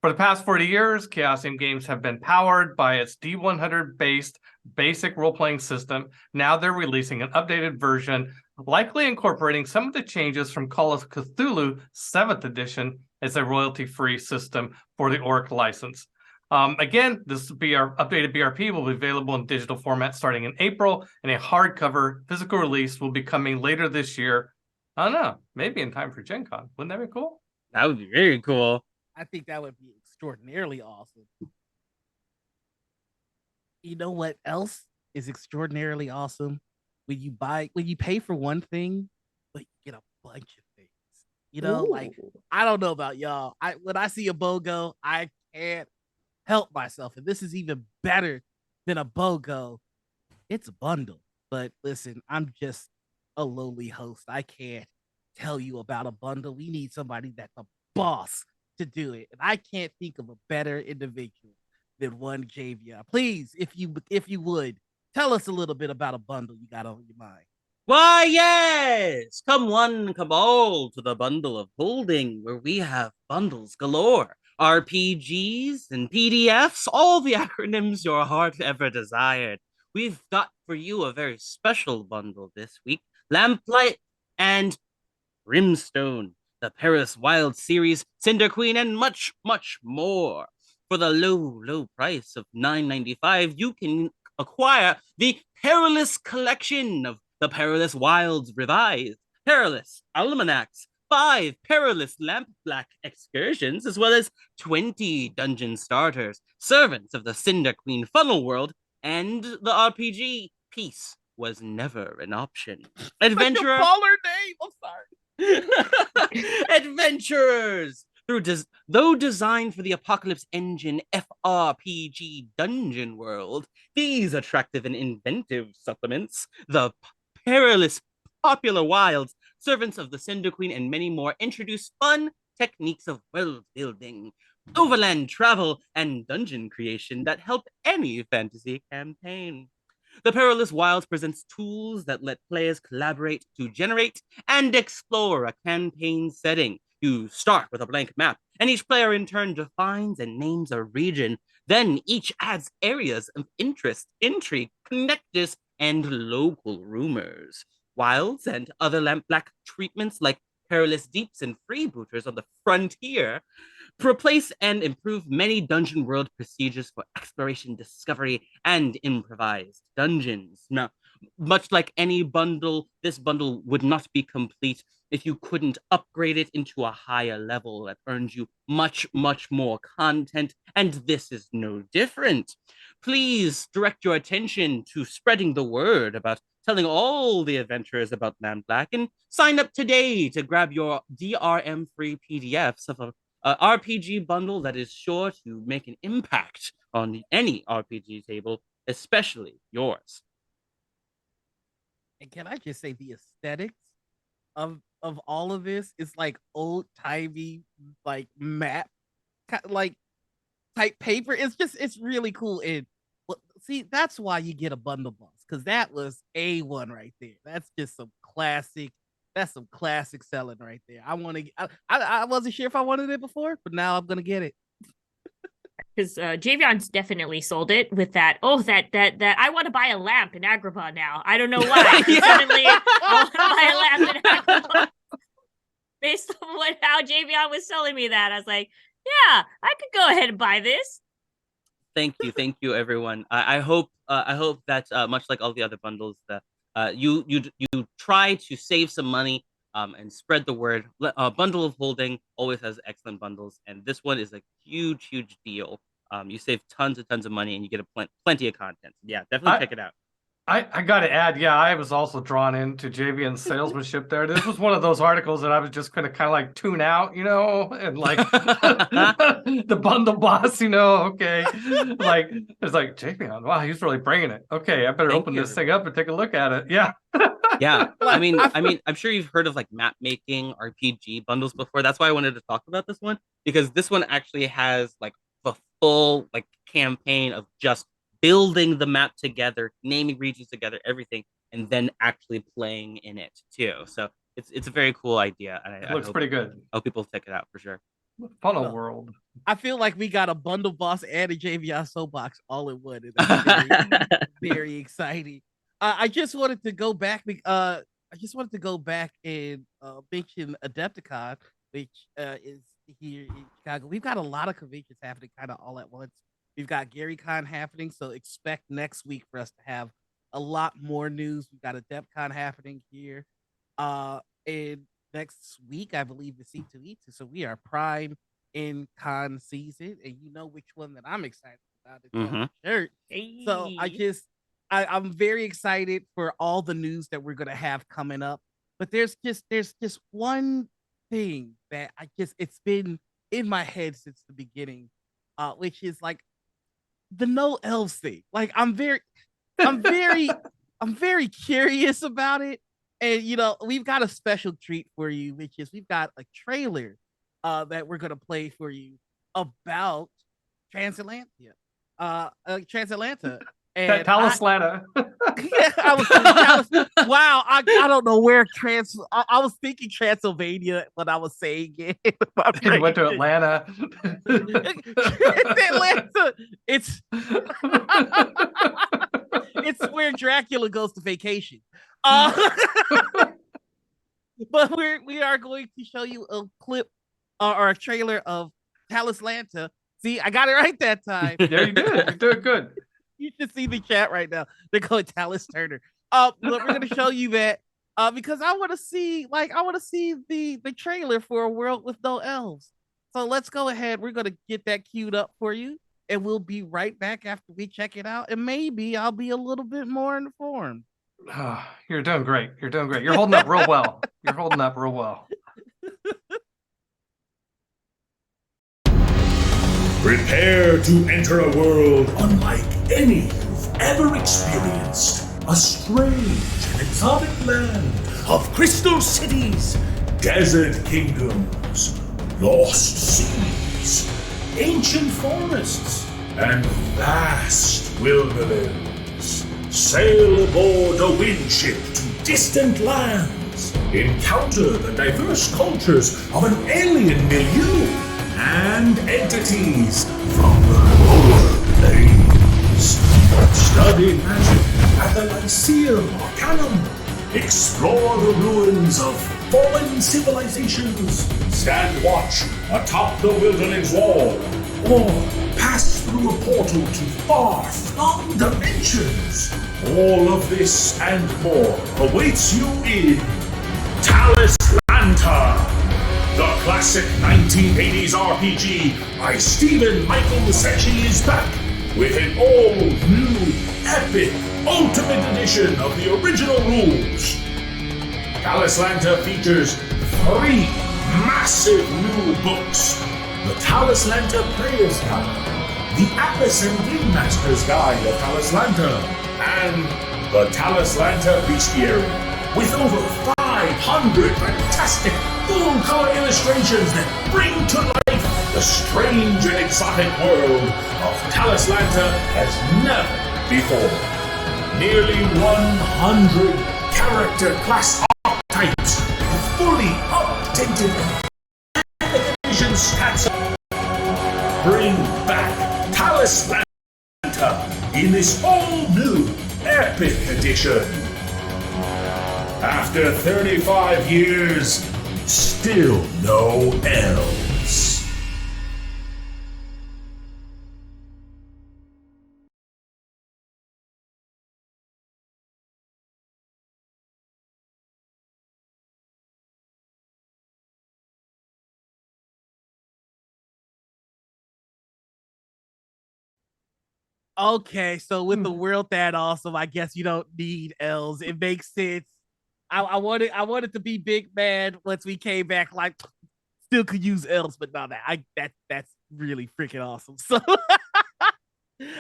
For the past 40 years, Chaosium Games have been powered by its D100-based basic role-playing system. Now they're releasing an updated version, likely incorporating some of the changes from Call of Cthulhu 7th edition as a royalty-free system for the Orc license. Again, this updated BRP will be available in digital format starting in April, and a hardcover physical release will be coming later this year. I don't know, maybe in time for Gen Con. Wouldn't that be cool? That would be very cool. I think that would be extraordinarily awesome. You know what else is extraordinarily awesome? When you pay for one thing, but you get a bunch of things. You know, like I don't know about y'all. When I see a BOGO, I can't help myself. And this is even better than a BOGO. It's a bundle. But listen, I'm just a lowly host. I can't tell you about a bundle. We need somebody that's a boss to do it. And I can't think of a better individual than one Javion. Please, if you would, tell us a little bit about a bundle you got on your mind. Why, yes! Come one, come all to the bundle of holding, where we have bundles galore. RPGs and PDFs, all the acronyms your heart ever desired. We've got for you a very special bundle this week. Lamplight and Brimstone, the Paris Wild series, Cinder Queen, and much, much more. For the low, low price of $9.95, you can acquire the Perilous Collection of the Perilous Wilds Revised, Perilous Almanacs, 5 Perilous Lampblack Excursions, as well as 20 Dungeon Starters, Servants of the Cinder Queen Funnel World, and the RPG Peace Was Never an Option. Adventurer... baller name! I'm sorry. Adventurers! Though designed for the Apocalypse Engine FRPG Dungeon World, these attractive and inventive supplements, the Perilous Popular Wilds, Servants of the Cinder Queen, and many more, introduce fun techniques of world building, overland travel, and dungeon creation that help any fantasy campaign. The Perilous Wilds presents tools that let players collaborate to generate and explore a campaign setting. You start with a blank map, and each player in turn defines and names a region. Then each adds areas of interest, intrigue, connectors, and local rumors. Wilds and other Lampblack treatments like Perilous Deeps and Freebooters on the frontier replace and improve many dungeon world procedures for exploration, discovery, and improvised dungeons. Now, much like any bundle, this bundle would not be complete if you couldn't upgrade it into a higher level that earns you much, much more content, and this is no different. Please direct your attention to spreading the word about telling all the adventurers about Lampblack, and sign up today to grab your DRM-free PDFs of a RPG bundle that is sure to make an impact on any RPG table, especially yours. And can I just say the aesthetics of all of this is like old timey, like map, like type paper. It's really cool. And see, that's why you get a bundle boss, because that was A1 right there. That's just some classic. That's some classic selling right there. I wasn't sure if I wanted it before, but now I'm gonna get it. Because Javion's definitely sold it with that. Oh, that I want to buy a lamp in Agrabah now. I don't know why. Suddenly, I want to buy a lamp in Agrabah. Based on how Javion was selling me that, I was like, yeah, I could go ahead and buy this. Thank you, everyone. I hope that much like all the other bundles, that you try to save some money and spread the word. Bundle of Holding always has excellent bundles, and this one is a huge deal. You save tons of money, and you get plenty of content. Yeah, definitely check it out. I got to add, yeah, I was also drawn into JVN's salesmanship there. This was one of those articles that I was just going to kind of like tune out, and like the bundle boss, okay. Like, it's like, JVN, wow, he's really bringing it. Okay, I better open this thing up and take a look at it. Yeah. Yeah. I mean, I'm sure you've heard of like map making RPG bundles before. That's why I wanted to talk about this one, because this one actually has like the full like campaign of just building the map together, naming regions together, everything. and then actually playing in it too. So it's a very cool idea, and It looks pretty good. I hope people check it out for sure. Funnel Well, World. I feel like we got a bundle boss and a JVI soapbox all in one. And that's very, very exciting. I just wanted to go back. I just wanted to go back and mention Adepticon, which is here in Chicago. We've got a lot of conventions happening kind of all at once. We've got GaryCon happening, so expect next week for us to have a lot more news. We've got AdeptCon happening here. And next week, I believe, the C2E2. So we are prime in con season, and you know which one that I'm excited about. It's on the shirt. So I'm very excited for all the news that we're gonna have coming up. But there's just one thing that it's been in my head since the beginning, which is like the no elves thing. Like I'm very I'm very curious about it. And we've got a special treat for you, which is we've got a trailer that we're gonna play for you about Transatlantia. Transatlantia. And Talislanta. Wow, I don't know where I was thinking Transylvania when I was saying it. You went to Atlanta. Atlanta. It's where Dracula goes to vacation. But we are going to show you a clip or a trailer of Talislanta. See, I got it right that time. There you did. You're doing good. You should see the chat right now. They're going Talis Turner. But we're gonna show you that because I want to see the trailer for A World with No Elves. So let's go ahead. We're gonna get that queued up for you, and we'll be right back after we check it out. And maybe I'll be a little bit more informed. Oh, you're doing great. You're doing great. You're holding up real well. You're holding up real well. Prepare to enter a world unlike any you've ever experienced. A strange and exotic land of crystal cities, desert kingdoms, lost seas, ancient forests, and vast wilderness. Sail aboard a wind ship to distant lands. Encounter the diverse cultures of an alien milieu and entities from the lower planes. Study magic at the Lyceum Arcanum. Explore the ruins of fallen civilizations. Stand watch atop the wilderness wall. Or pass through a portal to far-flung dimensions. All of this and more awaits you in Talislanta, the classic 1980s RPG by Stephen Michael Secchi is back with an all-new, epic, ultimate edition of the original rules. Talislanta features 3 massive new books: the Talislanta Player's Guide, the Atlas and Game Master's Guide of Talislanta, and the Talislanta Bestiary, with over 500 fantastic full-color illustrations that bring to life the strange and exotic world of Talislanta as never before. Nearly 100 character class archetypes, fully updated edition stats. Bring back Talislanta in this all-new epic edition. After 35 years, still no elves. Okay, so with the world that awesome, I guess you don't need elves. It makes sense. I wanted to be big man once we came back. Like, still could use elves, but no, that's really freaking awesome. So,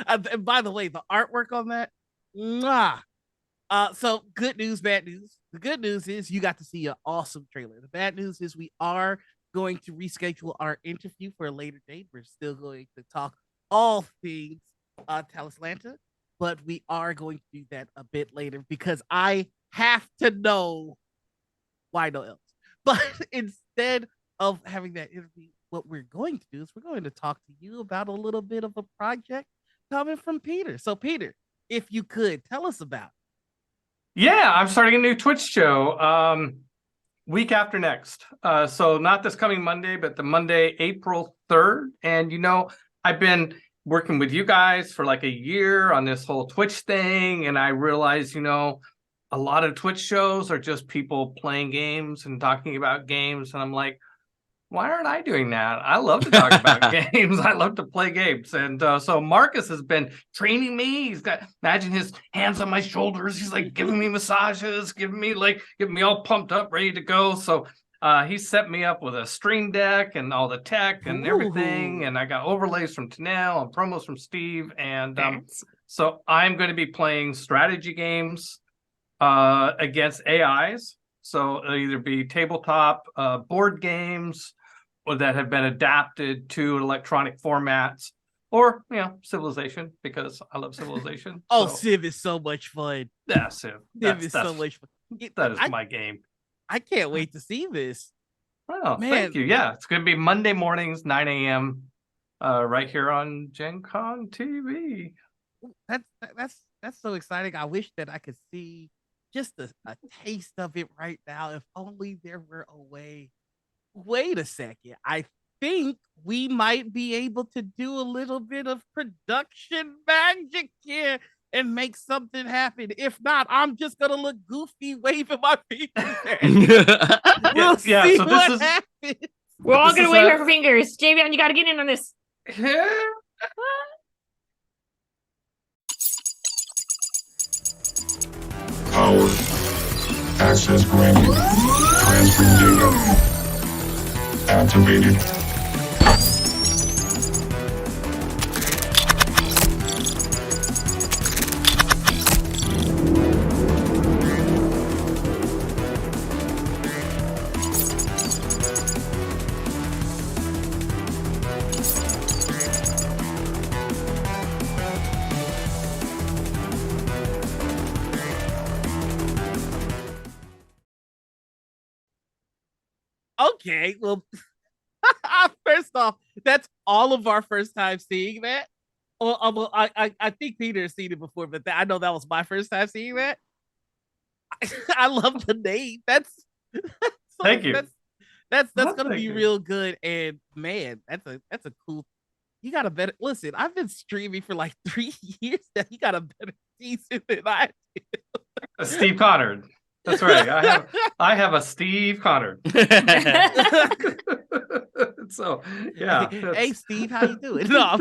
and by the way, the artwork on that, mwah. So good news, bad news. The good news is you got to see an awesome trailer. The bad news is we are going to reschedule our interview for a later date. We're still going to talk all things Talislanta. but we are going to do that a bit later because I have to know why no else. But instead of having that interview, what we're going to do is we're going to talk to you about a little bit of a project coming from Peter. So, Peter, if you could tell us about it. Yeah, I'm starting a new Twitch show week after next. So not this coming Monday, but the Monday, April 3rd. And, I've been working with you guys for like a year on this whole Twitch thing. And I realized, a lot of Twitch shows are just people playing games and talking about games. And I'm like, why aren't I doing that? I love to talk about games. I love to play games. And so Marcus has been training me. He's got, imagine his hands on my shoulders. He's like giving me massages, getting me all pumped up, ready to go. So he set me up with a Stream Deck and all the tech and everything. And I got overlays from Tanel and promos from Steve. And so I'm going to be playing strategy games against AIs. So it'll either be tabletop board games or that have been adapted to electronic formats, or Civilization, because I love Civilization. Oh, so, Civ is so much fun. Yeah, Civ. Civ is so much fun. That is my game. I can't wait to see this. Oh, Man. thank you. Yeah, it's going to be Monday mornings, 9 a.m. Right here on Gen Con TV. That's so exciting. I wish that I could see just a taste of it right now. If only there were a way. Wait a second. I think we might be able to do a little bit of production magic here and make something happen. If not, I'm just gonna look goofy waving my fingers. We'll see so what happens. We're all gonna wave our fingers. Javion, you gotta get in on this. Powered. Access granted. Transferring data. Activated. Okay, well, first off, that's all of our first time seeing that. Well, I think Peter has seen it before, but I know that was my first time seeing that. I love the name. Thank you. That's gonna be real good. And man, that's a cool. You got a better listen. I've been streaming for like 3 years now. You got a better season than I do. Steve Connard. That's right. I have a Steve Connard. So yeah. Hey Steve, how you doing? No.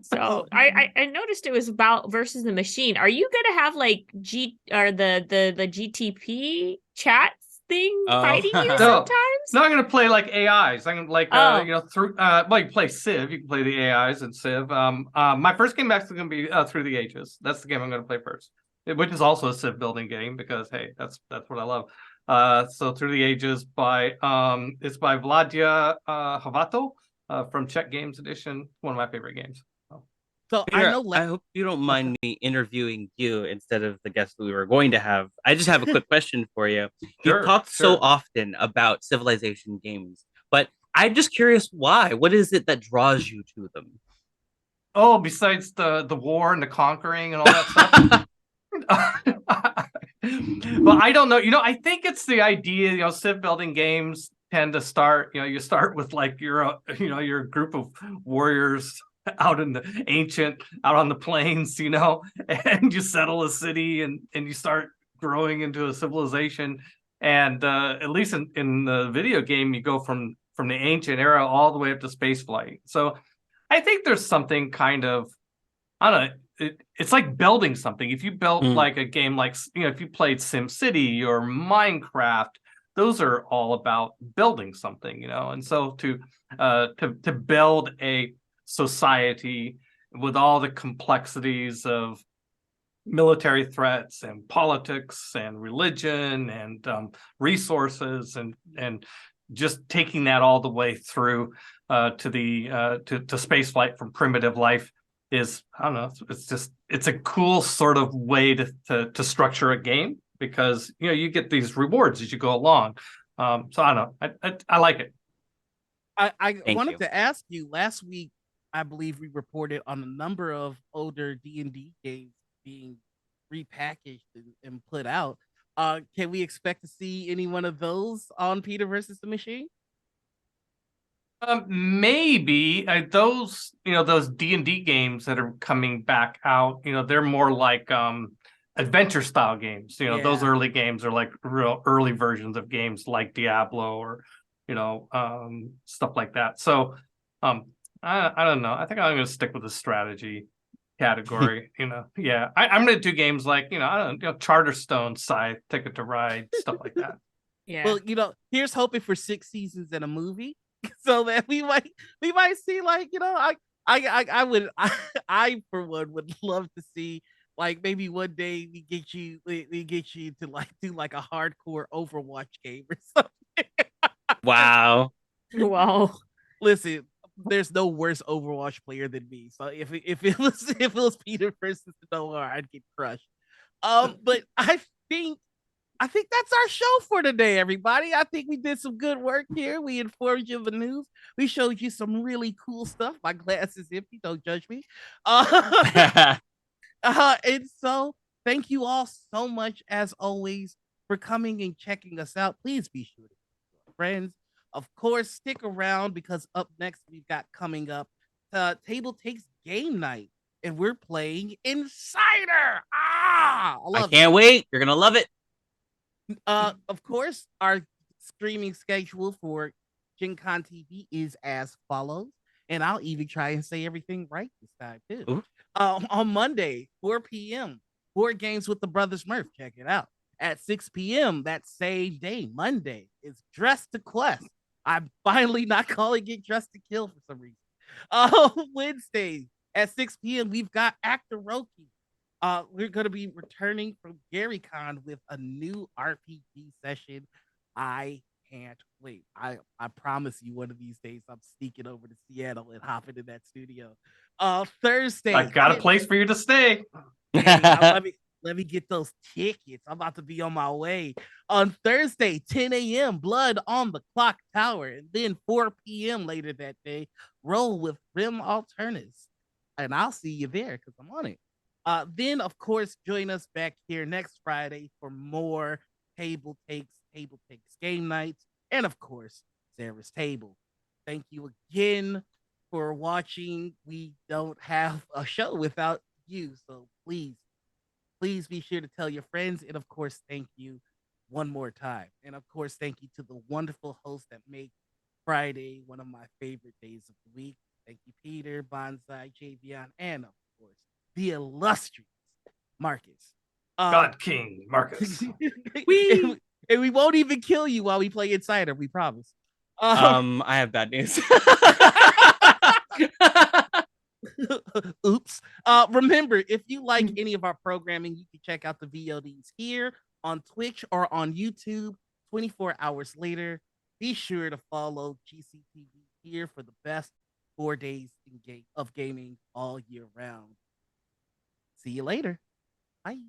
So I noticed it was about versus the machine. Are you gonna have like the GTP chats thing fighting you sometimes? No, I'm gonna play like AIs. I'm gonna through you play Civ, you can play the AIs in Civ. My first game actually gonna be Through the Ages. That's the game I'm gonna play first. Which is also a Civ building game because hey, that's what I love. So Through the Ages it's by Vladia Havato from Czech Games Edition, one of my favorite games. So Peter, I hope you don't mind me interviewing you instead of the guest we were going to have. I just have a quick question for you. You talk so often about Civilization games, but I'm just curious why. What is it that draws you to them? Oh, besides the war and the conquering and all that stuff. Well, I don't know. I think it's the idea. Civ building games tend to start. You start with like your group of warriors out in the out on the plains. And you settle a city and you start growing into a civilization. And at least in the video game, you go from the ancient era all the way up to space flight. So I think there's something kind of, I don't know. It's like building something. If you built like a game, like if you played SimCity or Minecraft, those are all about building something, And so to build a society with all the complexities of military threats and politics and religion and resources and just taking that all the way through to space flight from primitive life is, I don't know, it's a cool sort of way to structure a game, because you get these rewards as you go along. So I don't know, I like it. I Thank wanted you. to ask you last week. I believe we reported on a number of older D&D games being repackaged and put out. Can we expect to see any one of those on Peter versus the Machine? Maybe those D&D games that are coming back out, they're more like adventure style games. Those Yeah. early games are like real early versions of games like Diablo or stuff like that. So I don't know. I think I'm gonna stick with the strategy category. Yeah. I'm gonna do games like, I don't know, Charterstone, Scythe, Ticket to Ride, stuff like that. Yeah. Well, here's hoping for 6 seasons and a movie, so that we might see, like, I would I for one would love to see, like, maybe one day we get you to, like, do like a hardcore Overwatch game or something. Wow. Wow. Listen, there's no worse Overwatch player than me. So if it was Peter versus Noah, I'd get crushed. But I think that's our show for today, everybody. I think we did some good work here. We informed you of the news. We showed you some really cool stuff. My glass is empty. Don't judge me. And so thank you all so much, as always, for coming and checking us out. Please be sure to tell your friends. Of course, stick around, because up next we've got coming up Table Takes Game Night, and we're playing Insider. I I love it. can't wait. You're gonna love it. Of course, our streaming schedule for Gen Con TV is as follows, and I'll even try and say everything right this time too. Ooh. On Monday, 4 p.m., Board Games with the Brothers Murph. Check it out. At 6 p.m. that same day, Monday, is Dress to Quest. I'm finally not calling it Dress to Kill for some reason. Wednesday at 6 p.m., we've got Actor Roki. We're going to be returning from GaryCon with a new RPG session. I can't wait. I promise you, one of these days I'm sneaking over to Seattle and hopping in that studio. Thursday, I got a place for you to stay. hey, let me get those tickets. I'm about to be on my way. On Thursday, 10 a.m., Blood on the Clock Tower. And then 4 p.m. later that day, Roll with Rim Alternatives. And I'll see you there, because I'm on it. Then, of course, join us back here next Friday for more Table Takes Game Nights, and, of course, Sarah's Table. Thank you again for watching. We don't have a show without you, so please be sure to tell your friends. And, of course, thank you one more time. And, of course, thank you to the wonderful hosts that make Friday one of my favorite days of the week. Thank you, Peter, Bonsai, Javion, and, of course, the illustrious Marcus. God King Marcus. And we won't even kill you while we play Insider, we promise. I have bad news. Oops. Remember, if you like any of our programming, you can check out the VODs here on Twitch or on YouTube 24 hours later. Be sure to follow GCTV here for the best 4 days of gaming all year round. See you later. Bye.